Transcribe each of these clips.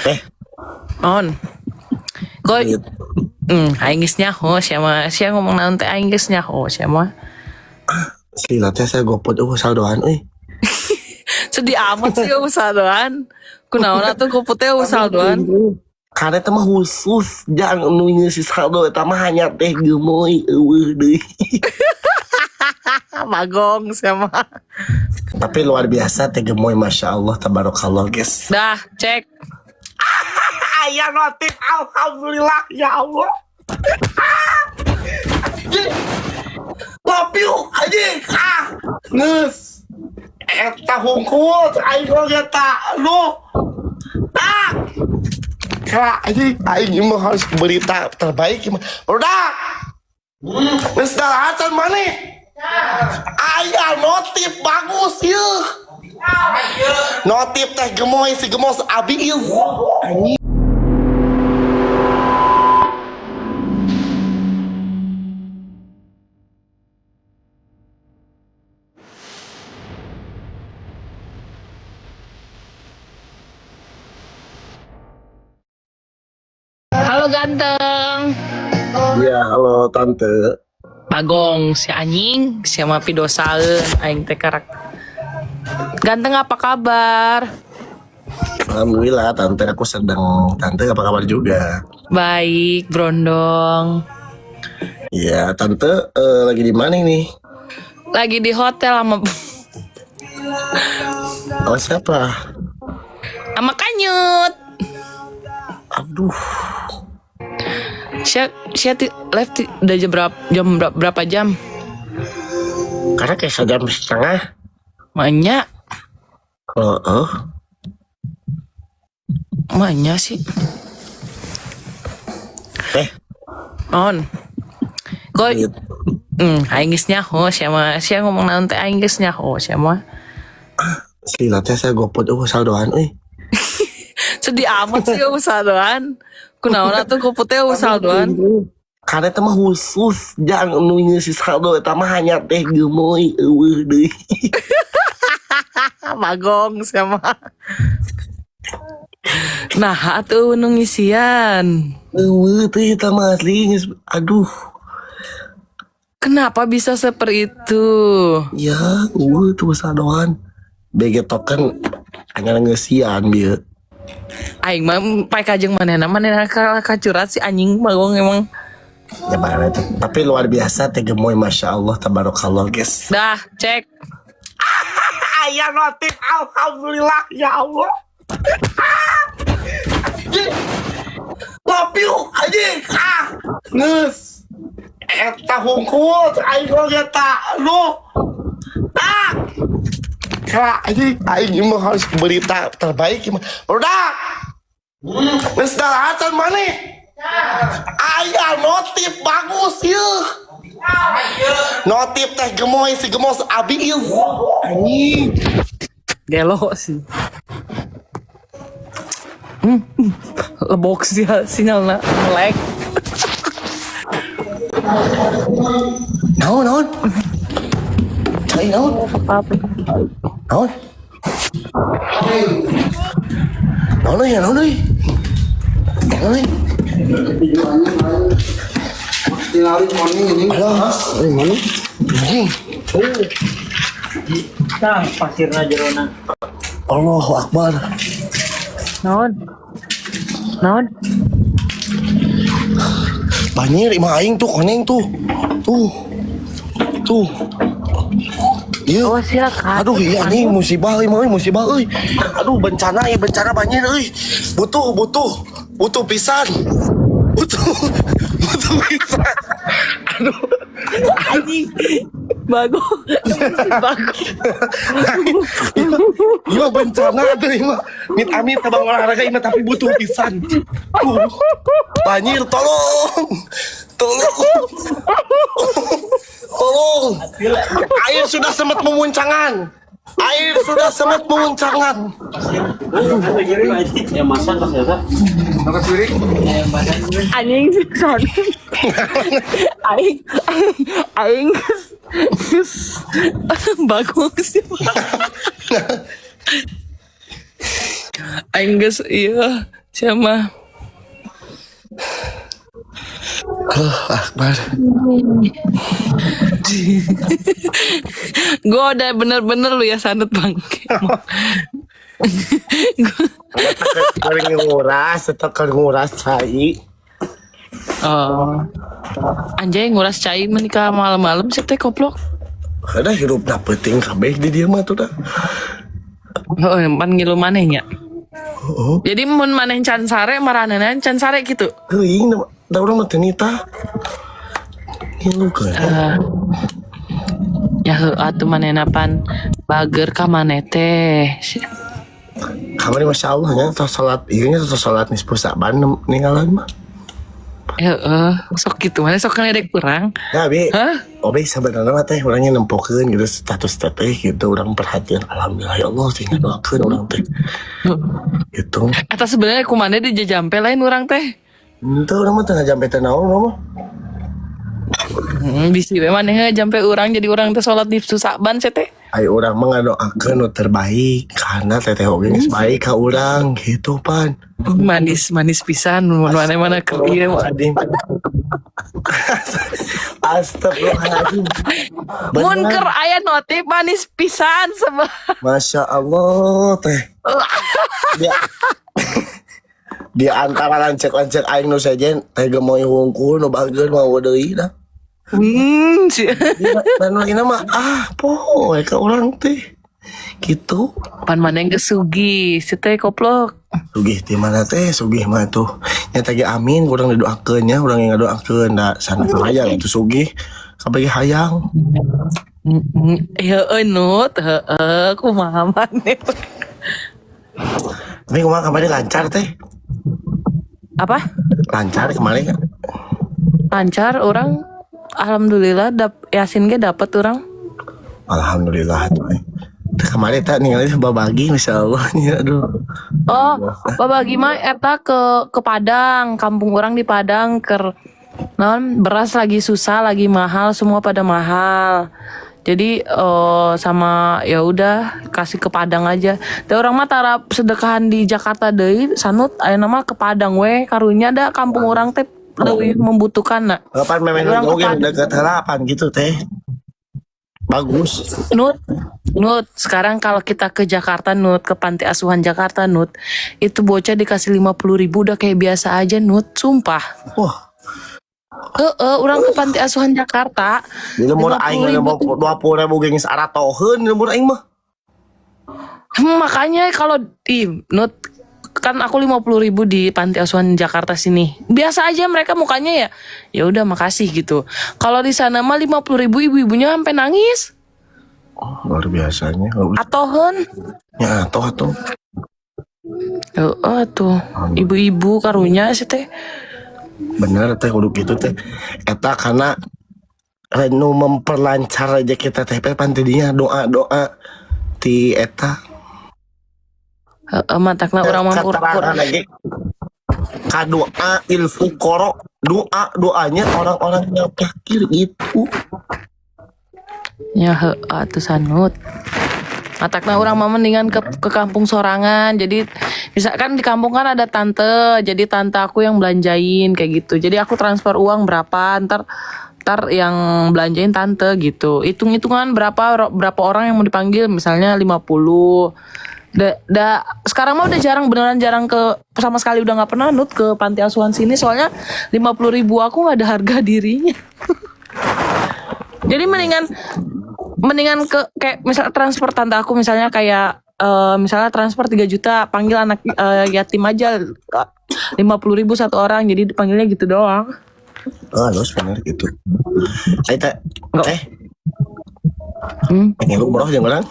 Eh, On. Kok Iya. aing geus nyaho sia ngomong naon teh aing geus nyaho sia mah. Sila teh saya gopot saldoan euy. Sedih amat sih usahadoan. Kunaon atuh ku putih usahadoan. Karena itu mah khusus jangan nunya si saldo eta mah hanya teh gemoy eueuh deui. Magong sia mah. Tapi luar biasa teh gemoy masyaallah tabarakallah guys. Dah, cek. Aya notif alhamdulillah ya Allah. Kopi anjing geus. Eta hungkul aing eta lu. Kak, aing mah harus berita terbaik gimana? Udah. Geus dalatan maneh. Aya notif bagus ya. Notif teh gemoy si gemos abi ieu. Anjing. Halo ganteng. Ya, halo tante. Bagong si anjing sia mah pidosaeun aing teh karak. Ganteng apa kabar? Alhamdulillah tante aku sedang. Tante apa kabar juga? Baik, Brondong. Ya, tante lagi di mana ini? Lagi di hotel sama Oh, siapa? Kanyut. Aduh, Sia udah berapa jam? karena kayak sejam setengah. Manya Oh. sih. On. Kok Iya. aing geus nyaho sia ngomong naon teh aing geus nyaho sia mah. Sila teh saya gopot saldoan euy. Sedih amat sih usahadoan. Kunaon atuh ku putih usahadoan. Karena itu mah khusus jangan nunya si saldo eta mah hanya teh gemoy eueuh deui. Magong sia mah. Nah, atuh nu ngisian. Eueuh teh eta mah asli geus. Aduh. Kenapa bisa seperti itu? Ya, tuh saldoan. BG token hanya ngeusian bieu. Aing mah pae kajeng manehna kacurat si anjing magong emang. Ya barang itu. Tapi luar biasa teh gemoy masyaallah tabarakallah guys. Dah, cek. Aya notif alhamdulillah ya Allah. Kopi anjing geus. Eta hungkul aing eta lu. Kak, aing mah harus berita terbaik gimana? Udah. Geus dalatan maneh. Aya notif bagus ya. Notif teh gemoy si gemos abi ieu. Anjing. Gelo sih. Lebok sih sinyalna melek. Naon? Cai naon? Apa? Naon? Naon euy? Tinggalin morning ini. Alah, mana? Anjing. Nah, pasirna jerona. Allahu Akbar. Naon? Banjir imah aing tuh koneng tuh. Tuh. Iya. Oh silakan. Aduh iya nih musibah euy. Aduh bencana banjir euy. Butuh pisan. Butuh pisan. Aduh. Anjing. Bagong. Iya bencana tuh imah. Amit tabang olahraga imah tapi butuh pisan. Banjir tolong. Air sudah sempat memuncangan. Ya masak ternyata. Anjing sih sorry. Aing bagus sih. Aing geus iya Siapa? Akbar. Gue udah bener-bener lu ya sanut bangke. Kering nguras, tetap nguras cai. Oh. Anjay nguras cai menikah malam-malam sih teh koplok. Ada hirup dapeting kabeh di dia mah tuh dah. Oh, pan ngilu manehnya. Oh, Jadi mun maneh can sare maranana can sare gitu. geuing da urang mah teu nita. Ngilu kan. Ya atuh manehna pan bager ka maneh teh. Kamari masya Allah nya tos salat ieu nya tos salat nisfu saban ninggalan mah. Sok gitu mana sok ngeledek kurang. Ya bi. Hah? Obe sebenarnya mah teh urangnya nempokeun gitu status teh gitu urang perhatian alhamdulillah ya Allah tinggal doakeun urang teh. Gitu. Eta sebenarnya kumaneh di jajampe lain urang teh. Henteu urang mah teu ngajampe teh naon mah. Bisi we maneh jampe urang jadi urang teh salat nifsu saban teh. Ayo urang mah ngadoakeun nu terbaik karena teteh oge geus baik ka urang gitu pan. Manis pisan mun maneh keur ieu mah. Astagfirullahaladzim. Mun Bener. keur aya notif manis pisan sebab. Masya Allah teh. Di antara lancek-lancek aing nu sejen teh gemoy hungkul nu bageun mah deui dah. Dan lagi nama poe ka urang teh. Gitu. Pan maneh geus sugih, si teh koplok. Sugih di mana teh? Sugih mah tuh. Nya teh amin urang didoakeun nya, urang yang ngadoakeun da sana hayang itu sugih. Kabeh hayang. Heueuh nut, kumaha maneh. Tapi kumaha kemarin lancar teh? Apa? Lancar kemarin kan? Lancar orang alhamdulillah Yasin ge dapet orang. Alhamdulillah tuh. Teh kemarin tak ninggalin babagi masya Allah nih aduh. Oh, babagi mah eta ke Padang, kampung orang di Padang non beras lagi susah, lagi mahal, semua pada mahal. Jadi sama ya udah kasih ke Padang aja. Teh orang mah tarap sedekahan di Jakarta deui sanut aya nama ke Padang we karunya da kampung orang teh leuwih membutuhkan na. Kapan memang oge deket harapan gitu teh. Bagus. Nut, sekarang kalau kita ke Jakarta Nut, ke Panti Asuhan Jakarta Nut, itu bocah dikasih 50.000 udah kayak biasa aja Nut, sumpah. Wah. Orang ke Panti Asuhan Jakarta. Di lemur aing 20.000 geus aratoheun di lemur aing mah. Makanya kalau di Nut kan aku 50.000 di Panti Asuhan Jakarta sini. Biasa aja mereka mukanya ya udah makasih gitu. Kalau di sana mah 50.000 ibu-ibunya sampai nangis. Oh, luar biasanya. Atohen. Ya, atoh. Tuh ibu-ibu karunya sih teh. Bener teh kudu gitu teh. Eta karena nu memperlancar aja kita teh pan tidinya doa ti eta. Matakna orang mah pura-pura lagi. Kadoa ilfu koro doanya orang-orang yang fakir itu. Ya atuh sanut. Matakna orang mah mendingan ke kampung sorangan. Jadi misalkan di kampung kan ada tante, jadi tante aku yang belanjain kayak gitu. Jadi aku transfer uang berapa, ntar yang belanjain tante gitu. Hitung-hitungan berapa orang yang mau dipanggil, misalnya 50. Sekarang mah udah beneran jarang sama sekali udah nggak pernah Nut ke panti asuhan sini soalnya 50.000 aku nggak ada harga dirinya. Jadi mendingan ke kayak misal transfer tante aku misalnya kayak misalnya transfer 3 juta panggil anak yatim aja 50.000 satu orang jadi dipanggilnya gitu doang. Halus bener gitu. Ayo teh. Pengen umroh jeung urang.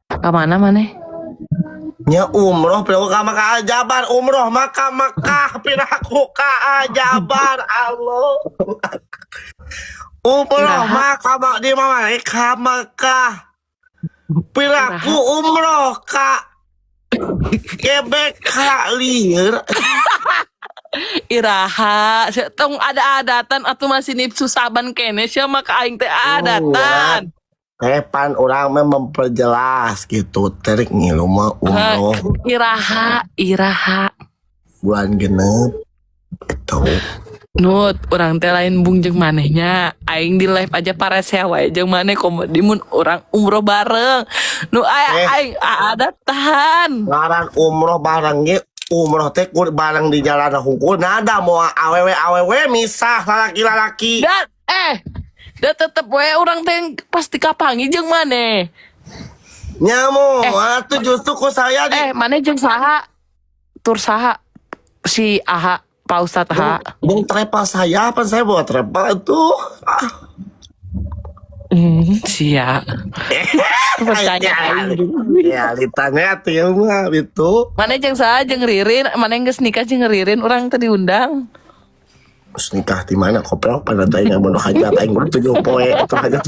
Ke mana maneh? Nya umroh piraku ka Makkah Jabar umroh Makkah piraku ka Jabar Allah. Umroh Makkah di mana ka Makkah. Piraku umroh ka Quebec ka lieur. Iraha, tong ada adatan atau masih nipsu saban kene sia mah ka aing teh adatan. Pan orang memperjelas gitu terik ngilu mah umroh. Iraha. bulan genep itu. Nut, orang teh lain bung jeung manehnya. Aing di live aja para wae jeung maneh komedi mun orang umroh bareng. Nu aing ada tahan. Barang umroh barang ge umroh teh barang di jalan hukum nada mau awewe misah lalaki-lalaki. Dan tetep we orang teh pasti kapangi jeung maneh. Nyamo, atuh justru ku saya di Maneh jeung saha? Tur saha? Si Aha, Pak Ustadz Aha. yang trepa saya apa saya bawa trepa tuh. Sia. Percaya aing. Ya, ditanya tuh ya mah itu. Maneh jeung saha jeung Ririn, maneh geus nikah jeung Ririn urang teh diundang. Terus nikah di mana kopel pada tanya bodoh hajat aing baru 7 poe itu hajat.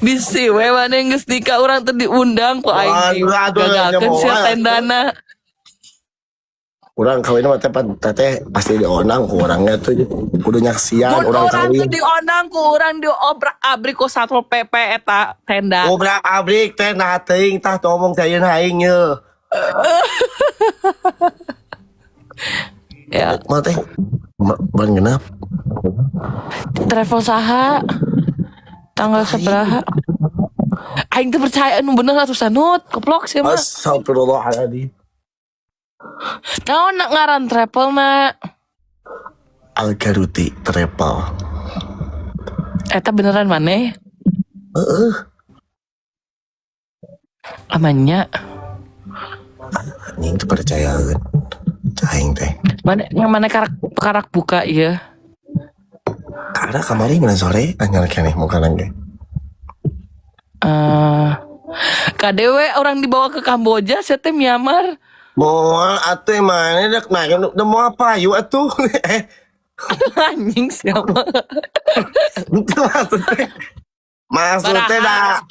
Bisi we maneh geus nikah urang teh diundang ku aing. Aduh, Gagalkeun sia tendana. Urang kawin mah teh pasti dionang ku orangnya tuh kudu nyaksian Mun urang urang kawin. teh diondang ku urang diobrak-abrik ku Satpol PP eta tenda. Obrak abrik teh nah teuing tah ngomong teh aing ye. Ya, Mah teh ban genep. travel saha? Tanggal sabaraha? Aing teh percaya anu bener atuh sanut, goblok sih mah. Astagfirullahaladzim. Naon ngaran travel na? Algaruti Travel. Eta beneran maneh? Heeh. Amannya. Anjing teu percayaeun. Aing teh. Mana yang mana karak buka ya? Karena kamari mana sore anyar keneh muka nangge. KDW orang dibawa ke Kamboja saya teh Myanmar. Moal atuh mana dak nah mau apa yuk atuh. Anjing siapa? Itu maksudnya dah.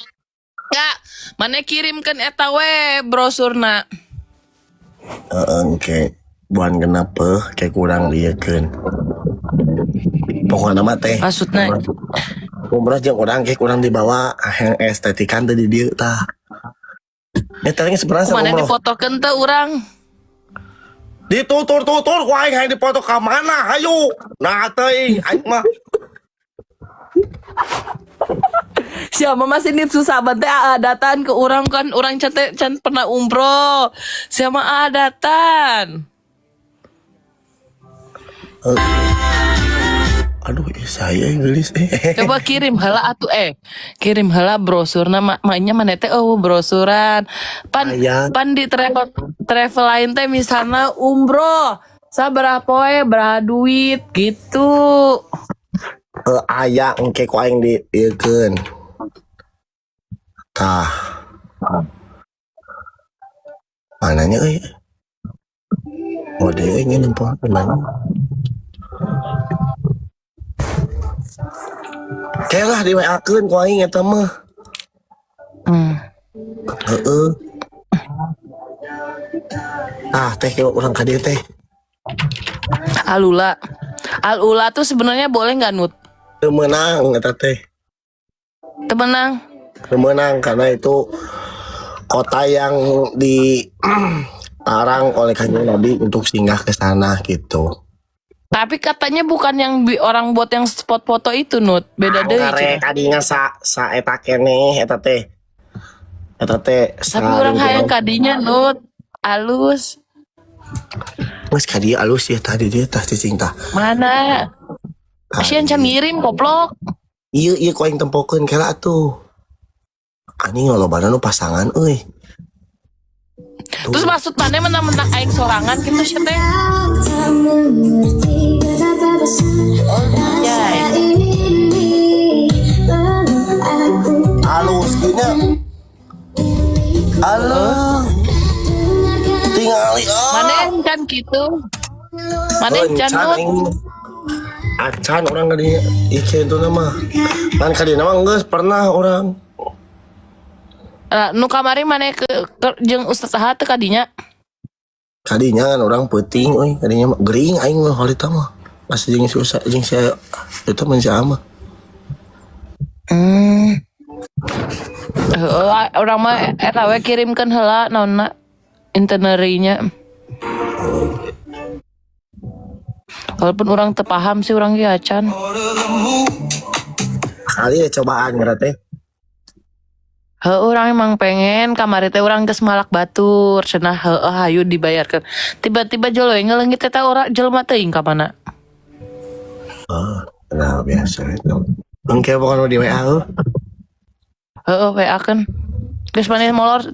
Ya, mana kirimkan eta we brosurna. Oke. Buan kenapa kayak kurang liekeun. Pokoknya mah teh. Maksudna Umrah jeung urang kayak kurang dibawa yang estetikan teh di dieu tah. Tanya sebenarnya sama mana umroh. difotokeun teh urang? Ditutur ku aing hayang dipoto ka mana? Hayu. Nah teuing aing mah. Siapa masih nip susah banget adatan ke orang kan orang can pernah umroh. Siapa adatan? Aduh, saya Inggris. Coba kirim heula atuh kirim heula brosur namanya mana teh brosuran. Pan di travel lain teh misalnya umroh sabaraha poe baraha duit gitu. Aya engke ku aing di ieukeun. Tah. Mananya euy? Oh, deui nya nempo mana? Kelah di WA-keun ku aing eta mah. Heeh. Teh urang ka dieu teh. Alula tuh sebenarnya boleh nggak Nut? Teu meunang eta teh. Temenang. Teu meunang karena itu kota yang dilarang oleh Kanjeng Nabi untuk singgah ke sana gitu. Tapi katanya bukan yang orang buat yang spot foto itu Nut, beda deui. Karek kadinya sa eta keneh eta teh. Eta teh. Tapi orang hayang kadinya Nut, alus. Geus kadi alus ya tadi dia tah cicing tah. Mana? Asian can ngirim goblok. Ieu ku aing tempokeun kela atuh. Anjing lolobana nu pasangan euy. Terus maksud mana menang-menang aing sorangan gitu sih teh. Alus gini. Halo. Tingali Mana can gitu. Mana can Nut. Acan orang kali Ike itu nama. Kan kali nama geus pernah orang. Nu kamari mana ke jeung Ustaz Aha teu kadinya. Kadinya kan orang peuting euy, kadinya mah gering aing mah harita mah. Pas jeung si Ustaz jeung saya eta mah si ama. Orang mah eta we kirimkeun heula naonna itinerary-nya. Walaupun orang tepaham sih orang ge acan. Kali ya cobaan berarti. Orang emang pengen kamari teh orang geus malak batur cenah hayu dibayarkeun. Tiba-tiba jolo ngelengit eta ora jelema teuing ka mana. Nah biasa itu. Engke pokoknya di WA. WA kan. Geus maneh molor